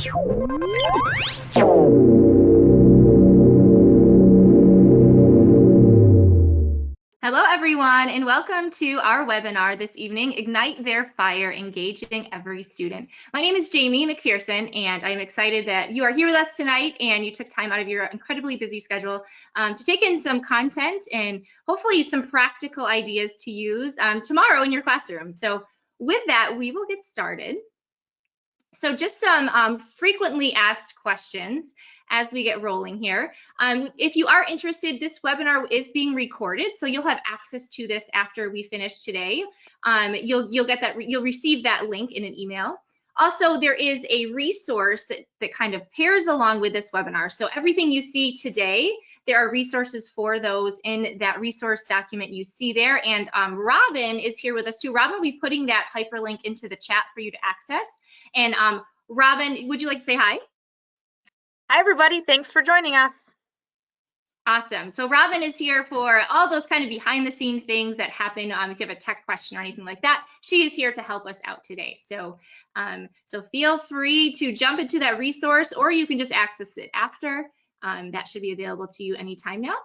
Hello, everyone, and welcome to our webinar this evening, Ignite Their Fire, Engaging Every Student. My name is Jamie McPherson, and I'm excited that you are here with us tonight and you took time out of your incredibly busy schedule to take in some content and hopefully some practical ideas to use tomorrow in your classroom. So with that, we will get started. So just some frequently asked questions as we get rolling here. If you are interested, this webinar is being recorded, so you'll have access to this after we finish today. You'll receive that link in an email. Also, there is a resource that kind of pairs along with this webinar. So everything you see today, there are resources for those in that resource document you see there. And Robin is here with us too. Robin will be putting that hyperlink into the chat for you to access. And Robin, would you like to say hi? Hi, everybody. Thanks for joining us. Awesome. So Robin is here for all those kind of behind the scene things that happen. If you have a tech question or anything like that, she is here to help us out today. So, so feel free to jump into that resource, or you can just access it after. That should be available to you anytime now.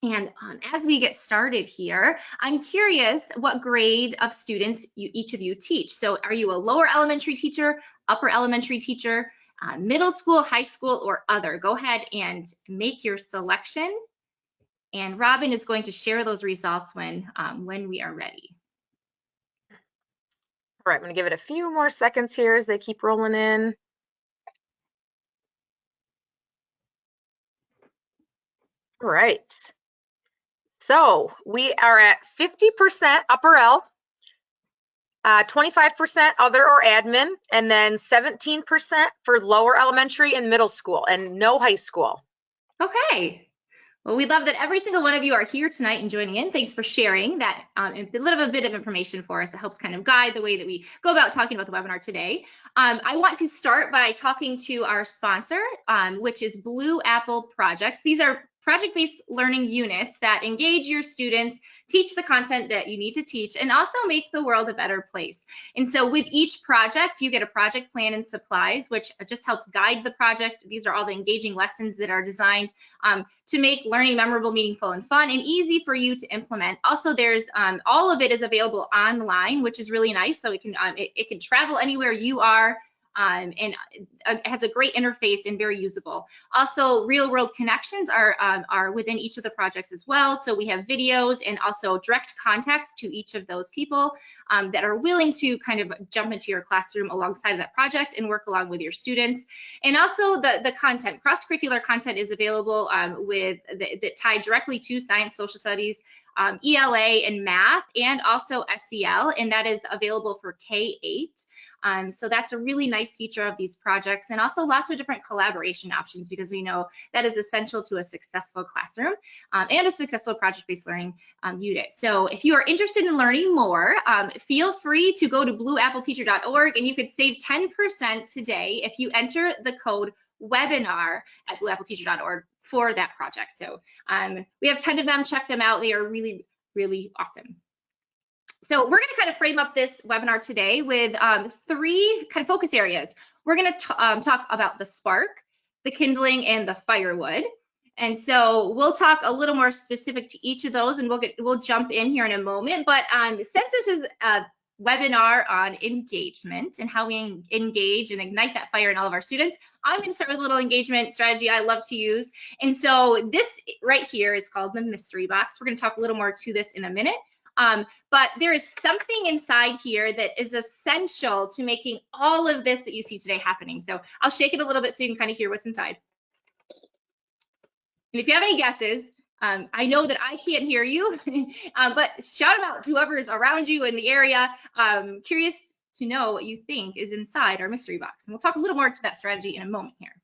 And as we get started here, I'm curious what grade of students each of you teach. So are you a lower elementary teacher, upper elementary teacher, middle school, high school, or other? Go ahead and make your selection. And Robin is going to share those results when we are ready. All right, I'm going to give it a few more seconds here as they keep rolling in. All right. So we are at 50% upper L, 25% other or admin, and then 17% for lower elementary and middle school, and no high school. Okay. Well, we love that every single one of you are here tonight and joining in. Thanks for sharing that a little bit of information for us. It helps kind of guide the way that we go about talking about the webinar today. I want to start by talking to our sponsor, which is Blue Apple Projects. These are project-based learning units that engage your students, teach the content that you need to teach, and also make the world a better place. And so with each project, you get a project plan and supplies, which just helps guide the project. These are all the engaging lessons that are designed to make learning memorable, meaningful, and fun, and easy for you to implement. Also, there's all of it is available online, which is really nice. So it can travel anywhere you are. And it has a great interface and very usable. Also, real-world connections are within each of the projects as well. So we have videos and also direct contacts to each of those people that are willing to kind of jump into your classroom alongside of that project and work along with your students. And also the content, cross-curricular content is available that tie directly to science, social studies, ELA, and math, and also SEL, and that is available for K-8. So that's a really nice feature of these projects, and also lots of different collaboration options, because we know that is essential to a successful classroom and a successful project-based learning unit. So if you are interested in learning more, feel free to go to blueappleteacher.org, and you could save 10% today if you enter the code webinar at blueappleteacher.org for that project. So we have 10 of them. Check them out. They are really, really awesome. So we're going to kind of frame up this webinar today with three kind of focus areas. We're going to talk about the spark, the kindling, and the firewood. And so we'll talk a little more specific to each of those, and we'll jump in here in a moment. But since this is a webinar on engagement and how we engage and ignite that fire in all of our students, I'm going to start with a little engagement strategy I love to use. And so this right here is called the mystery box. We're going to talk a little more to this in a minute. But there is something inside here that is essential to making all of this that you see today happening. So I'll shake it a little bit so you can kind of hear what's inside. And if you have any guesses, I know that I can't hear you, but shout them out to whoever is around you in the area. Curious to know what you think is inside our mystery box. And we'll talk a little more to that strategy in a moment here.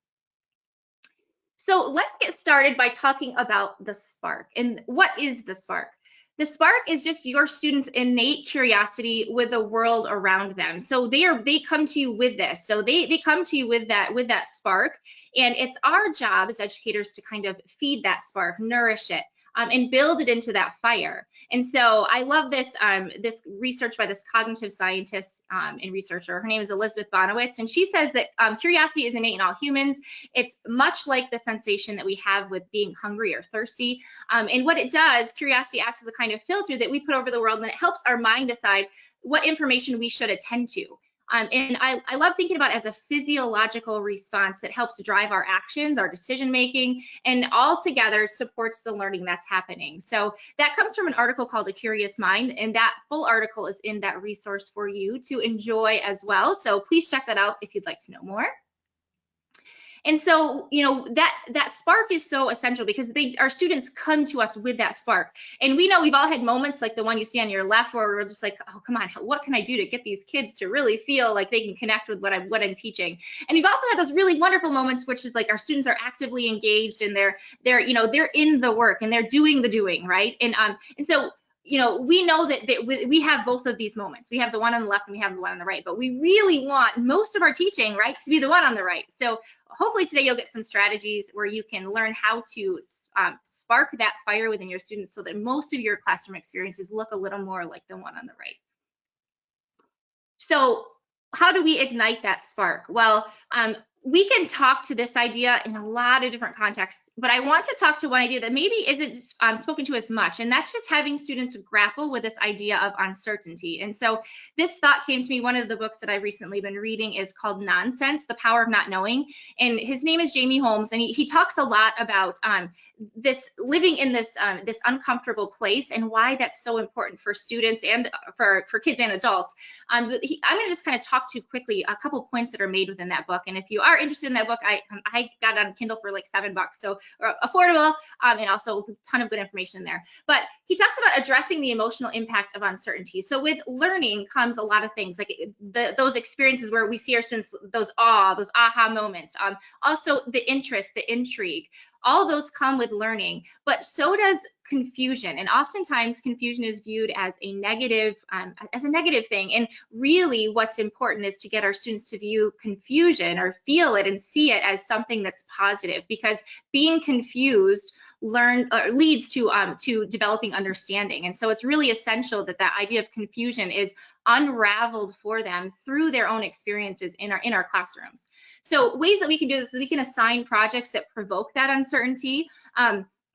So let's get started by talking about the spark. And what is the spark? The spark is just your students' innate curiosity with the world around them. So they come to you with this. So they come to you with that spark, and it's our job as educators to kind of feed that spark, nourish it, and build it into that fire. And so I love this this research by this cognitive scientist and researcher. Her name is Elizabeth Bonowitz, and she says that curiosity is innate in all humans. It's much like the sensation that we have with being hungry or thirsty. And what it does, curiosity acts as a kind of filter that we put over the world, and it helps our mind decide what information we should attend to. And I love thinking about it as a physiological response that helps drive our actions, our decision making, and all together supports the learning that's happening. So that comes from an article called A Curious Mind, and that full article is in that resource for you to enjoy as well. So please check that out if you'd like to know more. And so, you know, that spark is so essential because our students come to us with that spark. And we know we've all had moments like the one you see on your left where we're just like, oh, come on, what can I do to get these kids to really feel like they can connect with what I'm teaching? And we've also had those really wonderful moments, which is like our students are actively engaged and they're in the work and they're doing the doing, right? And so, you know, we know that we have both of these moments. We have the one on the left and we have the one on the right, but we really want most of our teaching, right, to be the one on the right. So hopefully today you'll get some strategies where you can learn how to spark that fire within your students so that most of your classroom experiences look a little more like the one on the right. So how do we ignite that spark? Well, we can talk to this idea in a lot of different contexts, but I want to talk to one idea that maybe isn't spoken to as much, and that's just having students grapple with this idea of uncertainty. And so this thought came to me. One of the books that I've recently been reading is called Nonsense, The Power of Not Knowing, and his name is Jamie Holmes, and he talks a lot about this living in this this uncomfortable place and why that's so important for students and for kids and adults. I'm going to just kind of talk to quickly a couple points that are made within that book, and if you are interested in that book, I got it on Kindle for like $7, so affordable, and also a ton of good information in there. But he talks about addressing the emotional impact of uncertainty. So with learning comes a lot of things, like those experiences where we see our students, those aha moments, also the interest, the intrigue. All those come with learning, but so does confusion. And oftentimes confusion is viewed as a negative thing. And really what's important is to get our students to view confusion or feel it and see it as something that's positive, because being confused leads to developing understanding. And so it's really essential that that idea of confusion is unraveled for them through their own experiences in our classrooms. So ways that we can do this is we can assign projects that provoke that uncertainty,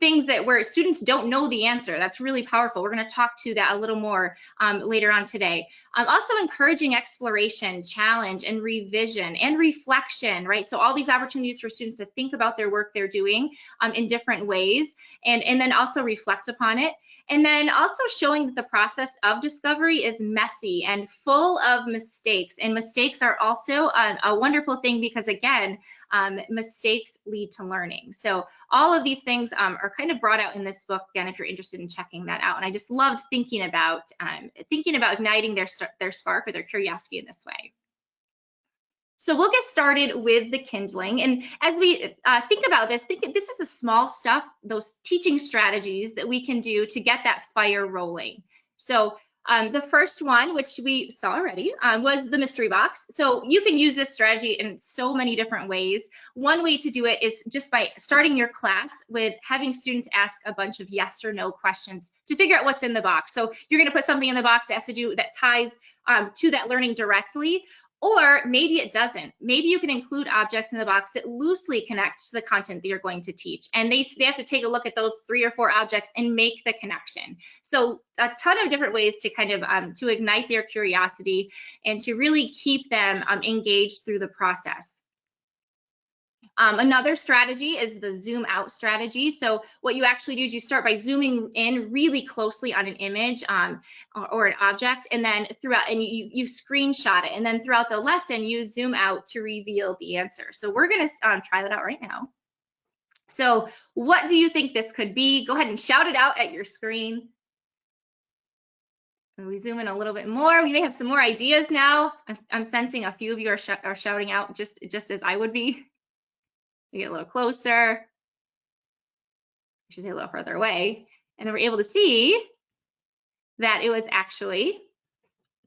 things where students don't know the answer. That's really powerful. We're going to talk to that a little more later on today. Also encouraging exploration, challenge, and revision and reflection, right? So all these opportunities for students to think about their work they're doing in different ways, and then also reflect upon it. And then also showing that the process of discovery is messy and full of mistakes. And mistakes are also a wonderful thing because, again, mistakes lead to learning. So all of these things are kind of brought out in this book, again, if you're interested in checking that out. And I just loved thinking about igniting their spark or their curiosity in this way. So we'll get started with the kindling. And as we think about this, this is the small stuff, those teaching strategies that we can do to get that fire rolling. So the first one, which we saw already, was the mystery box. So you can use this strategy in so many different ways. One way to do it is just by starting your class with having students ask a bunch of yes or no questions to figure out what's in the box. So you're going to put something in the box that has to do that ties to that learning directly. Or maybe it doesn't. Maybe you can include objects in the box that loosely connect to the content that you're going to teach. And they have to take a look at those 3 or 4 objects and make the connection. So a ton of different ways to kind of to ignite their curiosity and to really keep them engaged through the process. Another strategy is the zoom out strategy. So what you actually do is you start by zooming in really closely on an image or an object, and then you screenshot it, and then throughout the lesson you zoom out to reveal the answer. So we're going to try that out right now. So what do you think this could be? Go ahead and shout it out at your screen. And we zoom in a little bit more. We may have some more ideas now. I'm sensing a few of you are shouting out just as I would be. We get a little closer, I should say a little further away, and then we're able to see that it was actually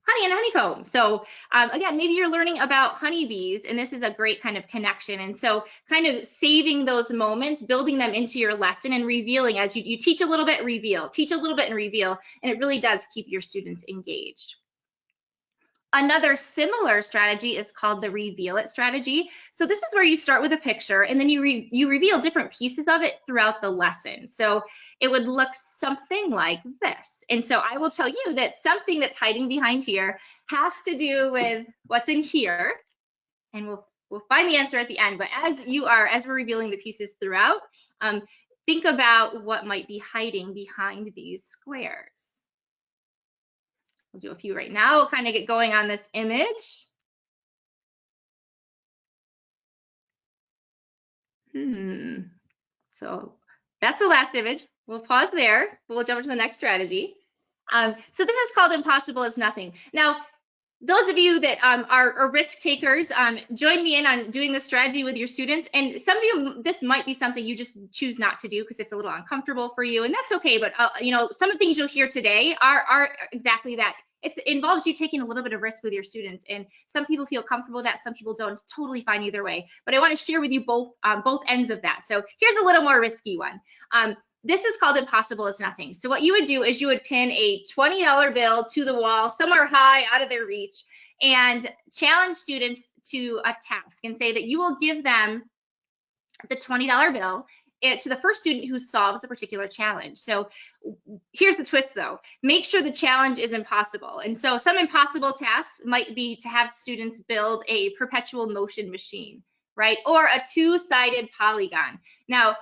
honey and honeycomb. So again, maybe you're learning about honeybees, and this is a great kind of connection. And so kind of saving those moments, building them into your lesson and revealing as you teach a little bit, reveal, teach a little bit and reveal, and it really does keep your students engaged. Another similar strategy is called the reveal it strategy. So this is where you start with a picture and then you reveal different pieces of it throughout the lesson. So it would look something like this. And so I will tell you that something that's hiding behind here has to do with what's in here. And we'll find the answer at the end. But as we're revealing the pieces throughout, think about what might be hiding behind these squares. We'll do a few right now. We'll kind of get going on this image. So that's the last image. We'll pause there. We'll jump into the next strategy. So this is called impossible is nothing. Now, those of you that are risk takers, join me in on doing this strategy with your students. And some of you, this might be something you just choose not to do because it's a little uncomfortable for you, and that's okay. But some of the things you'll hear today are exactly that. It involves you taking a little bit of risk with your students, and some people feel comfortable with that, some people don't. It's totally fine either way. But I want to share with you both ends of that. So here's a little more risky one. This is called impossible is nothing. So what you would do is you would pin a $20 bill to the wall somewhere high out of their reach and challenge students to a task and say that you will give them the $20 bill to the first student who solves a particular challenge. So here's the twist though. Make sure the challenge is impossible. And so some impossible tasks might be to have students build a perpetual motion machine, right? Or a two-sided polygon. Now,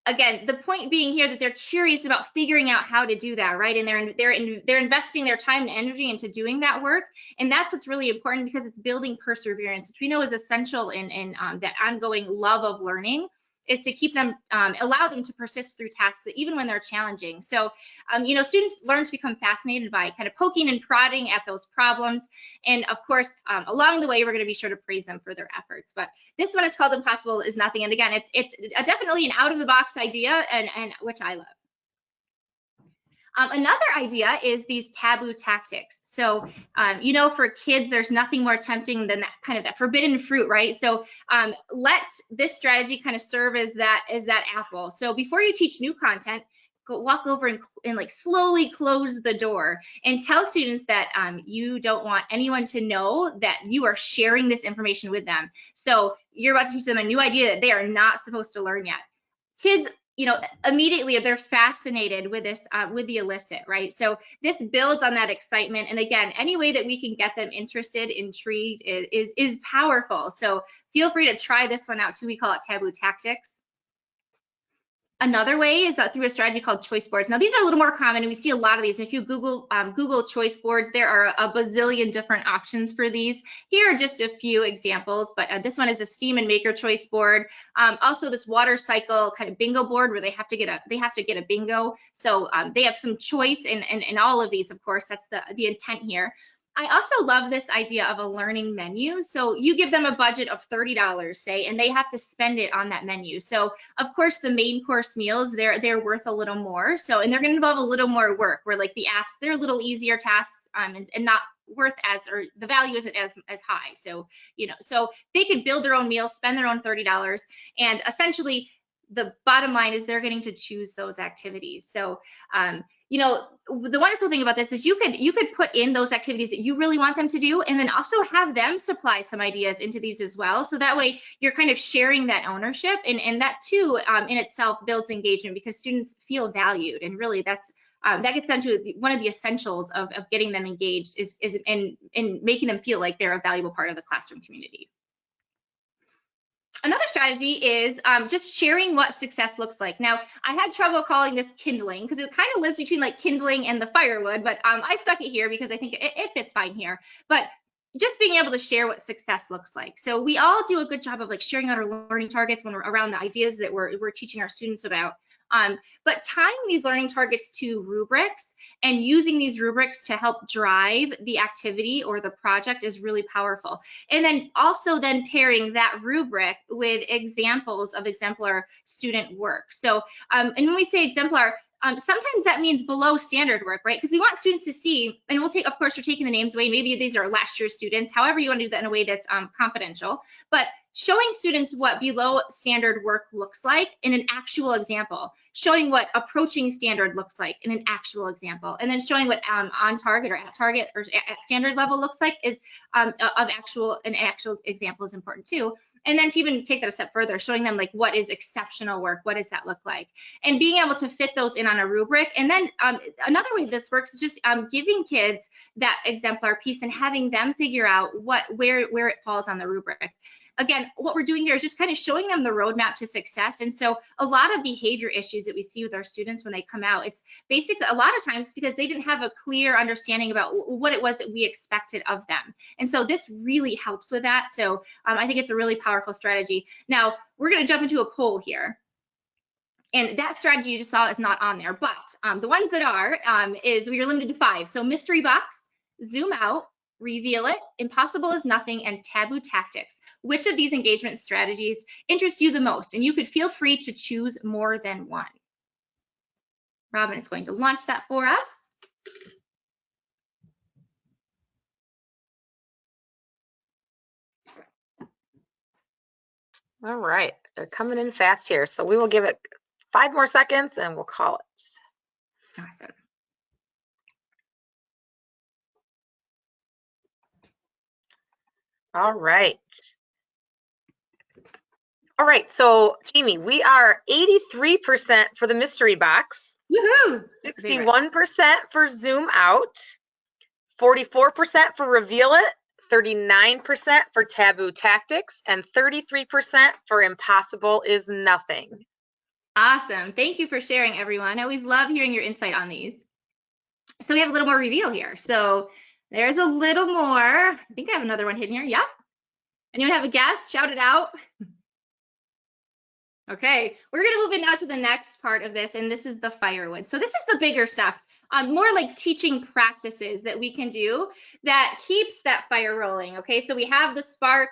again, the point being here that they're curious about figuring out how to do that, right? And they're investing their time and energy into doing that work, and that's what's really important because it's building perseverance, which we know is essential in that ongoing love of learning. Is to keep them, allow them to persist through tasks that even when they're challenging. So, students learn to become fascinated by kind of poking and prodding at those problems. And of course, along the way, we're going to be sure to praise them for their efforts. But this one is called Impossible is Nothing. And again, it's definitely an out of the box idea and which I love. Another idea is these taboo tactics. So, for kids, there's nothing more tempting than that forbidden fruit, right? So let this strategy kind of serve as that apple. So before you teach new content, go walk over and like slowly close the door and tell students that you don't want anyone to know that you are sharing this information with them. So you're about to teach them a new idea that they are not supposed to learn yet. Kids, immediately they're fascinated with this, with the illicit, right? So this builds on that excitement. And again, any way that we can get them interested, intrigued is powerful. So feel free to try this one out too. We call it Taboo Tactics. Another way is through a strategy called choice boards. Now, these are a little more common, and we see a lot of these. And if you Google choice boards, there are a bazillion different options for these. Here are just a few examples, but this one is a STEAM and Maker choice board. Also, this water cycle kind of bingo board where they have to get a bingo. So they have some choice in all of these. Of course, that's the intent here. I also love this idea of a learning menu. So you give them a budget of $30, say, and they have to spend it on that menu. So of course, the main course meals, they're worth a little more. So, and they're going to involve a little more work where like the apps, they're a little easier tasks and not worth or the value isn't as high. So, so they could build their own meal, spend their own $30, and essentially the bottom line is they're getting to choose those activities. So, the wonderful thing about this is you could put in those activities that you really want them to do, and then also have them supply some ideas into these as well. So that way you're kind of sharing that ownership, and that too in itself builds engagement because students feel valued, and really that gets down to one of the essentials of getting them engaged is in making them feel like they're a valuable part of the classroom community. Another strategy is just sharing what success looks like. Now, I had trouble calling this kindling because it kind of lives between like kindling and the firewood, but I stuck it here because I think it fits fine here. But just being able to share what success looks like. So we all do a good job of like sharing out our learning targets when we're around the ideas that we're teaching our students about. But tying these learning targets to rubrics and using these rubrics to help drive the activity or the project is really powerful. And then also pairing that rubric with examples of exemplar student work. So, and when we say exemplar, sometimes that means below standard work, right? Because we want students to see, and we'll take, of course, you're taking the names away. Maybe these are last year's students, however you want to do that in a way that's confidential, but showing students what below standard work looks like in an actual example, showing what approaching standard looks like in an actual example, and then showing what on target or at standard level looks like is an actual example is important too. And then to even take that a step further, showing them like what is exceptional work, what does that look like, and being able to fit those in on a rubric. And then another way this works is just giving kids that exemplar piece and having them figure out where it falls on the rubric. Again, what we're doing here is just kind of showing them the roadmap to success. And so a lot of behavior issues that we see with our students when they come out, it's basically a lot of times because they didn't have a clear understanding about what it was that we expected of them. And so this really helps with that. So I think it's a really powerful strategy. Now, we're going to jump into a poll here. And that strategy you just saw is not on there, but the ones that are is we are limited to 5. So mystery box, zoom out, reveal it, impossible is nothing, and taboo tactics. Which of these engagement strategies interests you the most? And you could feel free to choose more than one. Robin is going to launch that for us. All right, they're coming in fast here. So we will give it 5 more seconds and we'll call it. Awesome. All right. All right, so Amy, we are 83% for the mystery box. Woohoo! 61% for zoom out, 44% for reveal it, 39% for taboo tactics, and 33% for impossible is nothing. Awesome. Thank you for sharing, everyone. I always love hearing your insight on these. So we have a little more reveal here. So there's a little more. I think I have another one hidden here. Yep. Anyone have a guess? Shout it out. Okay, we're going to move in now to the next part of this, and this is the firewood. So this is the bigger stuff, more like teaching practices that we can do that keeps that fire rolling. Okay, so we have the spark.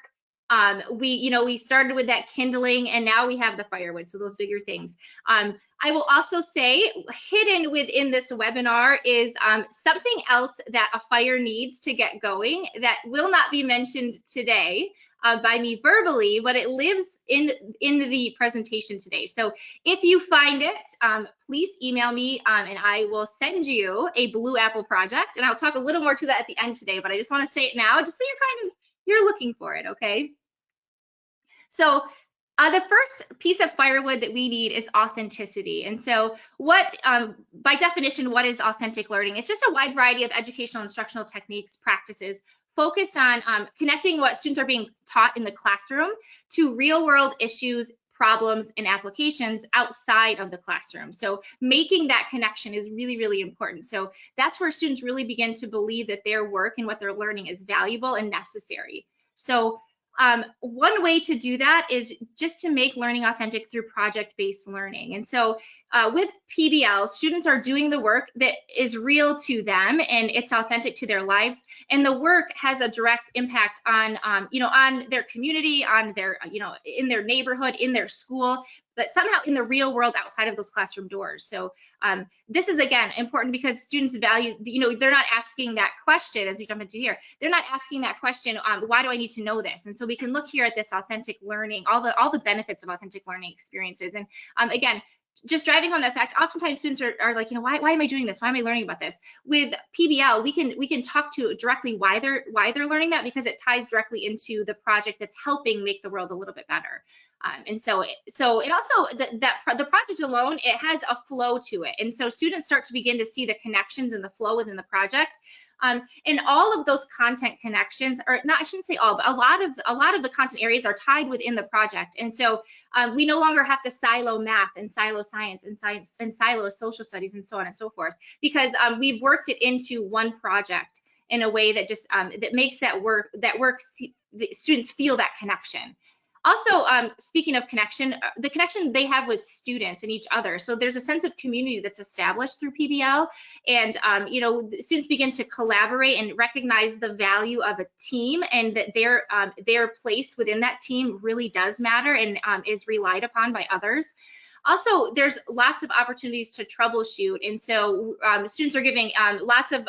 We started with that kindling, and now we have the firewood. So those bigger things. I will also say, hidden within this webinar is something else that a fire needs to get going that will not be mentioned today. By me verbally, but it lives in the presentation today. So if you find it, please email me and I will send you a Blue Apple project. And I'll talk a little more to that at the end today, but I just want to say it now, just so you're looking for it, okay? So the first piece of firewood that we need is authenticity. And so by definition, what is authentic learning? It's just a wide variety of educational instructional techniques, practices, focused on connecting what students are being taught in the classroom to real world issues, problems, and applications outside of the classroom. So making that connection is really, really important. So that's where students really begin to believe that their work and what they're learning is valuable and necessary. So one way to do that is just to make learning authentic through project-based learning. And so with PBL, students are doing the work that is real to them and it's authentic to their lives. And the work has a direct impact on, on their community, on their, in their neighborhood, in their school, but somehow in the real world outside of those classroom doors. So this is, again, important because students value, they're not asking that question as we jump into here. They're not asking that question, why do I need to know this? And so we can look here at this authentic learning, all the benefits of authentic learning experiences. And again, just driving home that fact, oftentimes students are like, why am I doing this? Why am I learning about this? With PBL, we can talk to directly why they're learning that, because it ties directly into the project that's helping make the world a little bit better. And so it also, the project alone, it has a flow to it. And so students start to begin to see the connections and the flow within the project. And all of those content connections are not, I shouldn't say all, but a lot of the content areas are tied within the project. And so we no longer have to silo math and silo science and silo social studies and so on and so forth, because we've worked it into one project in a way that just that makes students feel that connection. Also, speaking of connection, the connection they have with students and each other. So there's a sense of community that's established through PBL, and students begin to collaborate and recognize the value of a team, and that their place within that team really does matter and is relied upon by others. Also, there's lots of opportunities to troubleshoot, and so students are giving lots of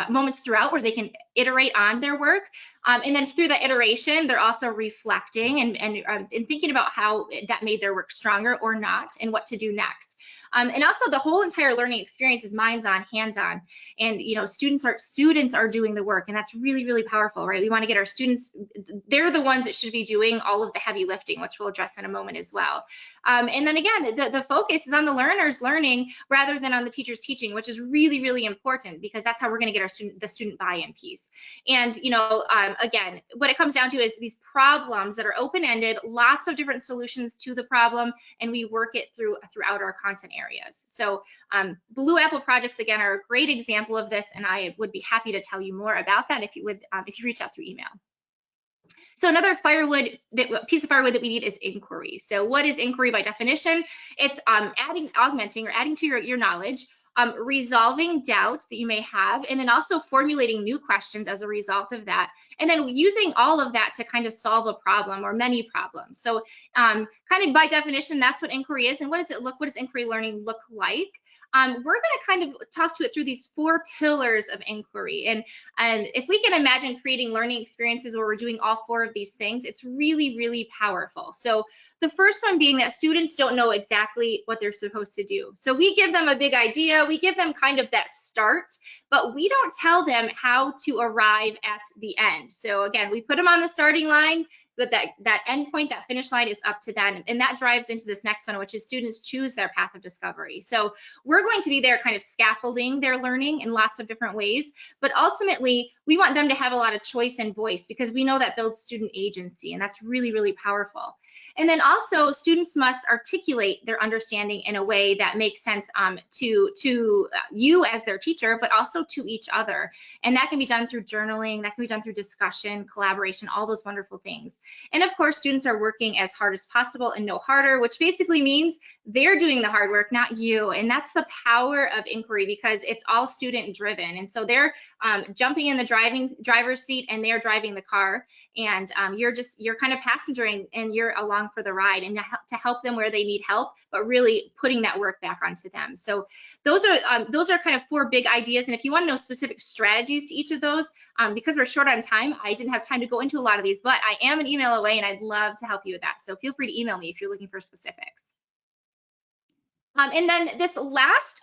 moments throughout where they can iterate on their work. And then through that iteration, they're also reflecting and thinking about how that made their work stronger or not, and what to do next. And also the whole entire learning experience is minds-on, hands-on, and students are doing the work, and that's really, really powerful, right? We want to get our students, they're the ones that should be doing all of the heavy lifting, which we'll address in a moment as well. And then again, the focus is on the learners learning rather than on the teachers teaching, which is really, really important, because that's how we're going to get the student buy-in piece. And again, what it comes down to is these problems that are open-ended, lots of different solutions to the problem, and we work it throughout our content areas. So Blue Apple projects, again, are a great example of this, and I would be happy to tell you more about that if you reach out through email. So another piece of firewood that we need is inquiry. So what is inquiry by definition? It's augmenting or adding to your knowledge, resolving doubt that you may have, and then also formulating new questions as a result of that, and then using all of that to kind of solve a problem or many problems. So kind of by definition, that's what inquiry is. And what does inquiry learning look like? We're going to kind of talk to it through these 4 pillars of inquiry. And if we can imagine creating learning experiences where we're doing all 4 of these things, it's really, really powerful. So the first one being that students don't know exactly what they're supposed to do. So we give them a big idea, we give them kind of that start, but we don't tell them how to arrive at the end. So again, we put them on the starting line, but that end point, that finish line, is up to them. And that drives into this next one, which is students choose their path of discovery. So we're going to be there kind of scaffolding their learning in lots of different ways, but ultimately we want them to have a lot of choice and voice, because we know that builds student agency, and that's really, really powerful. And then also students must articulate their understanding in a way that makes sense to you as their teacher, but also to each other. And that can be done through journaling, that can be done through discussion, collaboration, all those wonderful things. And of course, students are working as hard as possible and no harder, which basically means they're doing the hard work, not you. And that's the power of inquiry, because it's all student driven. And so they're jumping in the driver's seat, and they're driving the car, and you're kind of passengering, and you're along for the ride, and to help them where they need help, but really putting that work back onto them. So those are kind of 4 big ideas. And if you want to know specific strategies to each of those, because we're short on time, I didn't have time to go into a lot of these, but I am an email away, and I'd love to help you with that. So feel free to email me if you're looking for specifics. And then this last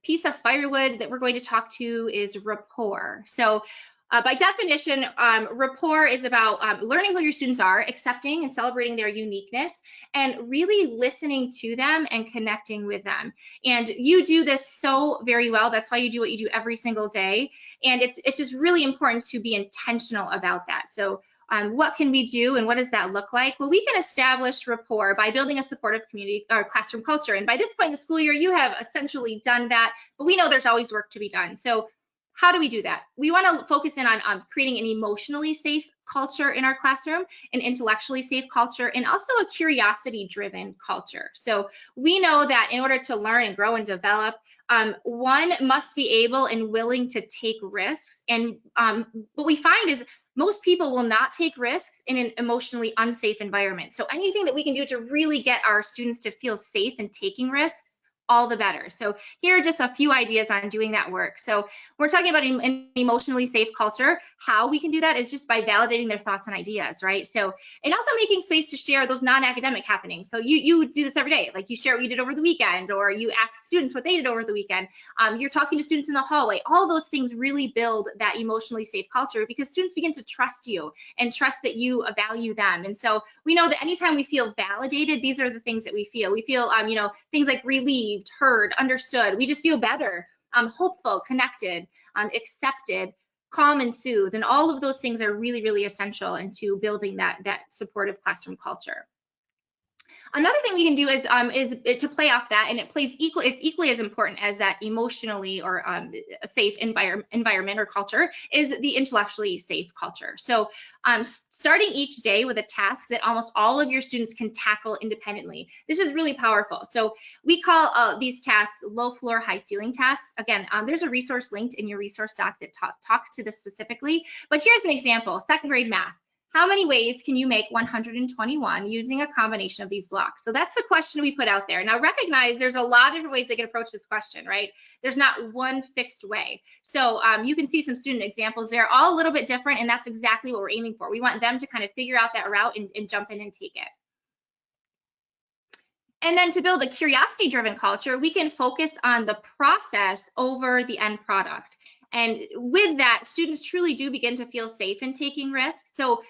piece of firewood that we're going to talk to is rapport. So by definition, rapport is about learning who your students are, accepting and celebrating their uniqueness, and really listening to them and connecting with them. And you do this so very well. That's why you do what you do every single day. And it's just really important to be intentional about that. So what can we do, and what does that look like? Well, we can establish rapport by building a supportive community or classroom culture. And by this point in the school year, you have essentially done that, but we know there's always work to be done. So how do we do that? We want to focus in on creating an emotionally safe culture in our classroom, an intellectually safe culture, and also a curiosity-driven culture. So we know that in order to learn and grow and develop, one must be able and willing to take risks. And what we find is most people will not take risks in an emotionally unsafe environment. So anything that we can do to really get our students to feel safe in taking risks, all the better. So here are just a few ideas on doing that work. So we're talking about an emotionally safe culture. How we can do that is just by validating their thoughts and ideas, right? So, and also making space to share those non-academic happenings. So you do this every day, like you share what you did over the weekend, or you ask students what they did over the weekend. You're talking to students in the hallway. All those things really build that emotionally safe culture, because students begin to trust you and trust that you value them. And so we know that anytime we feel validated, these are the things that we feel. We feel, things like relieved, heard, understood. We just feel better, hopeful, connected, accepted, calm, and soothed. And all of those things are really, really essential into building that supportive classroom culture. Another thing we can do is to play off that, and it's equally as important as that emotionally or a safe environment or culture, is the intellectually safe culture. So starting each day with a task that almost all of your students can tackle independently. This is really powerful. So we call these tasks low floor, high ceiling tasks. Again, there's a resource linked in your resource doc that talks to this specifically, but here's an example: 2nd grade math. how many ways can you make 121 using a combination of these blocks? So that's the question we put out there. Now recognize there's a lot of different ways they can approach this question, right? There's not one fixed way. So you can see some student examples there, all a little bit different, and that's exactly what we're aiming for. We want them to kind of figure out that route and jump in and take it. And then to build a curiosity-driven culture, we can focus on the process over the end product. And with that, students truly do begin to feel safe in taking risks. So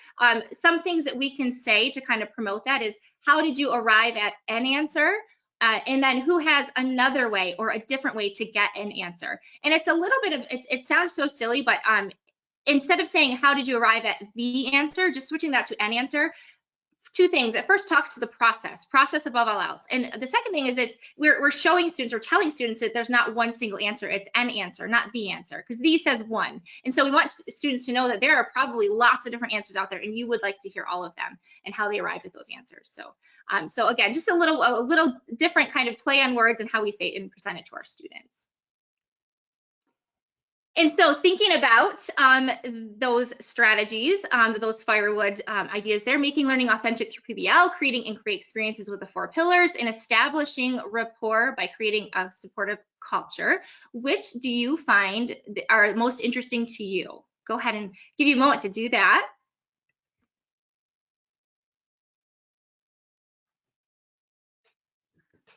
some things that we can say to kind of promote that is, how did you arrive at an answer? And then who has another way or a different way to get an answer? And it's a little bit of, it sounds so silly, but instead of saying, how did you arrive at the answer, just switching that to an answer. Two things. It first talks to the process above all else. And the second thing is we're showing students or telling students that there's not one single answer. It's an answer, not the answer, because the says one. And so we want students to know that there are probably lots of different answers out there, and you would like to hear all of them and how they arrived at those answers. So, so again, just a little different kind of play on words and how we say it and present it to our students. And so thinking about those strategies, those Firewood ideas there, making learning authentic through PBL, creating inquiry experiences with the 4 pillars, and establishing rapport by creating a supportive culture. Which do you find are most interesting to you? Go ahead and give you a moment to do that.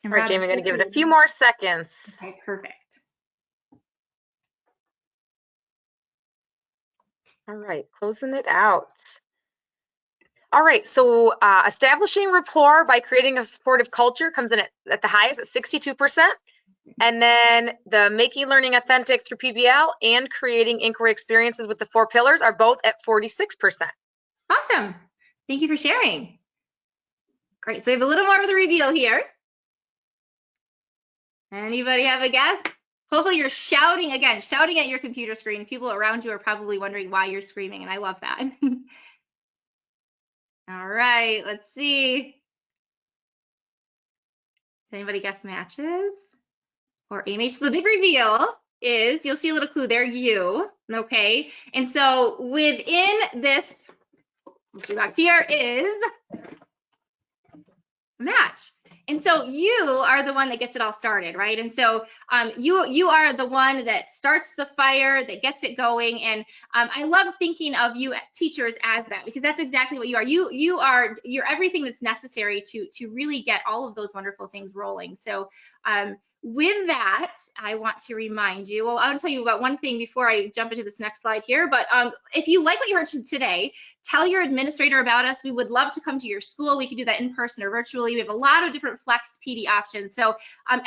All right, Jamie, I'm going to give it a few more seconds. Okay, perfect. All right, closing it out. All right, so establishing rapport by creating a supportive culture comes in at the highest at 62%. And then the making learning authentic through PBL and creating inquiry experiences with the 4 pillars are both at 46%. Awesome. Thank you for sharing. Great, so we have a little more of the reveal here. Anybody have a guess? Hopefully you're shouting, again, shouting at your computer screen. People around you are probably wondering why you're screaming, and I love that. All right, let's see. Does anybody guess matches? Or AMH? So the big reveal is, you'll see a little clue there, you, okay? And so within this mystery box here is match. And so you are the one that gets it all started, right? And so you are the one that starts the fire, that gets it going. And I love thinking of you teachers as that, because that's exactly what you are. You're everything that's necessary to really get all of those wonderful things rolling. So with that, I want to remind you, well, I'll tell you about one thing before I jump into this next slide here, but if you like what you heard today, tell your administrator about us. We would love to come to your school. We can do that in person or virtually. We have a lot of different flex PD options. So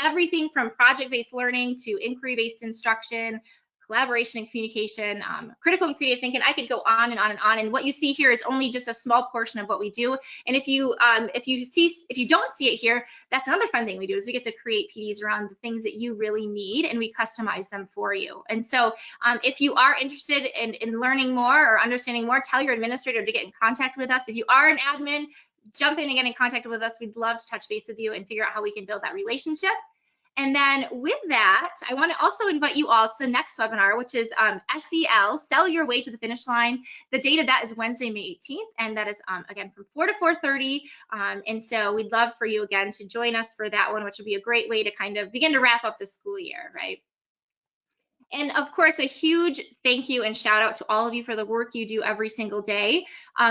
everything from project-based learning to inquiry-based instruction, collaboration and communication, critical and creative thinking. I could go on and on and on. And what you see here is only just a small portion of what we do. And if you don't see it here, that's another fun thing we do, is we get to create PDs around the things that you really need, and we customize them for you. And so if you are interested in learning more or understanding more, tell your administrator to get in contact with us. If you are an admin, jump in and get in contact with us. We'd love to touch base with you and figure out how we can build that relationship. And then with that, I want to also invite you all to the next webinar, which is SEL, Sell Your Way to the Finish Line. The date of that is Wednesday, May 18th, and that is, again, from 4 to 4:30. And so we'd love for you, again, to join us for that one, which will be a great way to kind of begin to wrap up the school year, right? And of course, a huge thank you and shout out to all of you for the work you do every single day.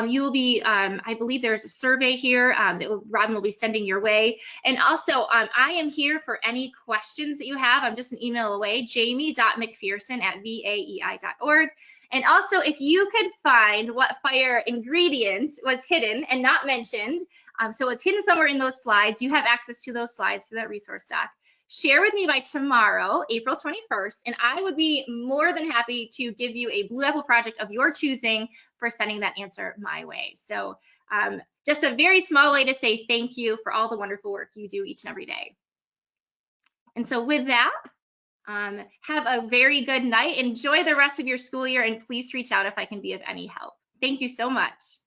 You will be, I believe there's a survey here that Robin will be sending your way. And also, I am here for any questions that you have. I'm just an email away, jamie.mcpherson@vaei.org. And also, if you could find what fire ingredient was hidden and not mentioned, so it's hidden somewhere in those slides, you have access to those slides to that resource doc. Share with me by tomorrow, April 21st, and I would be more than happy to give you a Blue Apple project of your choosing for sending that answer my way. So just a very small way to say thank you for all the wonderful work you do each and every day. And so with that, have a very good night. Enjoy the rest of your school year, and please reach out if I can be of any help. Thank you so much.